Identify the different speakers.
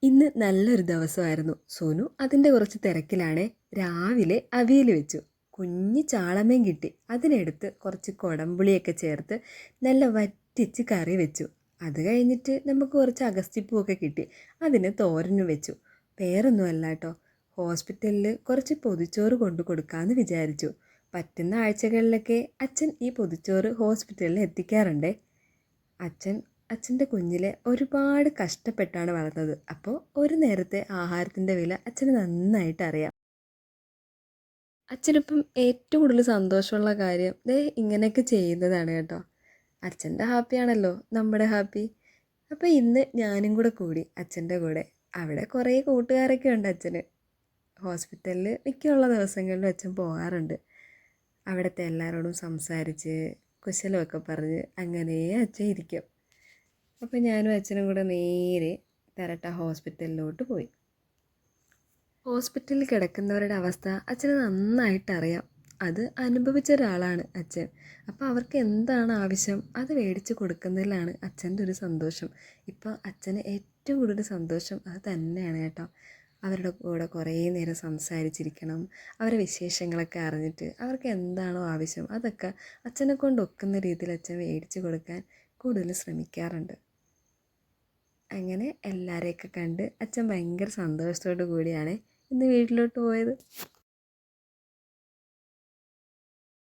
Speaker 1: ഇന്ന് നല്ലൊരു ദിവസമായിരുന്നു. സോനു അതിൻ്റെ കുറച്ച് തിരക്കിലാണേ. രാവിലെ അവിയൽ വെച്ചു. കുഞ്ഞ് ചാളമീൻ കിട്ടി. അതിനെടുത്ത് കുറച്ച് കുടംപുളിയൊക്കെ ചേർത്ത് നല്ല വറ്റിച്ച് കറി വെച്ചു. അത് കഴിഞ്ഞിട്ട് നമുക്ക് കുറച്ച് അഗസ്റ്റിപ്പൂവൊക്കെ കിട്ടി. അതിന് തോരനും വെച്ചു. വേറൊന്നുമല്ല കേട്ടോ, ഹോസ്പിറ്റലിൽ കുറച്ച് പൊതിച്ചോറ് കൊണ്ടു കൊടുക്കാമെന്ന് വിചാരിച്ചു. പറ്റുന്ന ആഴ്ചകളിലൊക്കെ അച്ഛൻ ഈ പൊതിച്ചോറ് ഹോസ്പിറ്റലിൽ എത്തിക്കാറുണ്ടേ. അച്ഛൻ്റെ കുഞ്ഞിലെ ഒരുപാട് കഷ്ടപ്പെട്ടാണ് വളർന്നത്. അപ്പോൾ ഒരു നേരത്തെ ആഹാരത്തിൻ്റെ വില അച്ഛന് നന്നായിട്ട് അറിയാം. അച്ഛനിപ്പം ഏറ്റവും കൂടുതൽ സന്തോഷമുള്ള കാര്യം ദേ ഇങ്ങനെയൊക്കെ ചെയ്യുന്നതാണ് കേട്ടോ. അച്ഛൻ്റെ ഹാപ്പിയാണല്ലോ നമ്മുടെ ഹാപ്പി. അപ്പോൾ ഇന്ന് ഞാനും കൂടെ കൂടി അച്ഛൻ്റെ കൂടെ. അവിടെ കുറേ കൂട്ടുകാരൊക്കെ ഉണ്ട് അച്ഛന്. ഹോസ്പിറ്റലിൽ മിക്കുള്ള ദിവസങ്ങളിലും അച്ഛൻ പോകാറുണ്ട്. അവിടുത്തെ എല്ലാവരോടും സംസാരിച്ച് കുശലമൊക്കെ പറഞ്ഞ് അങ്ങനെ അച്ഛൻ ഇരിക്കും. അപ്പോൾ ഞാനും അച്ഛനും കൂടെ നേരെ തെരട്ട ഹോസ്പിറ്റലിലോട്ട് പോയി. ഹോസ്പിറ്റലിൽ കിടക്കുന്നവരുടെ അവസ്ഥ അച്ഛന് നന്നായിട്ടറിയാം. അത് അനുഭവിച്ച ഒരാളാണ് അച്ഛൻ. അപ്പോൾ അവർക്ക് എന്താണ് ആവശ്യം അത് മേടിച്ച് കൊടുക്കുന്നതിലാണ് അച്ഛൻ്റെ ഒരു സന്തോഷം. ഇപ്പോൾ അച്ഛന് ഏറ്റവും കൂടുതൽ സന്തോഷം അത് തന്നെയാണ് കേട്ടോ. അവരുടെ കൂടെ കുറേ നേരം സംസാരിച്ചിരിക്കണം, അവരുടെ വിശേഷങ്ങളൊക്കെ അറിഞ്ഞിട്ട് അവർക്ക് എന്താണോ ആവശ്യം അതൊക്കെ അച്ഛനെ കൊണ്ട് ഒക്കുന്ന രീതിയിൽ അച്ഛൻ മേടിച്ച് കൊടുക്കാൻ കൂടുതൽ ശ്രമിക്കാറുണ്ട്. അങ്ങനെ എല്ലാവരെയൊക്കെ കണ്ട് അച്ഛൻ ഭയങ്കര സന്തോഷത്തോടു കൂടിയാണ് ഇന്ന് വീട്ടിലോട്ട് പോയത്.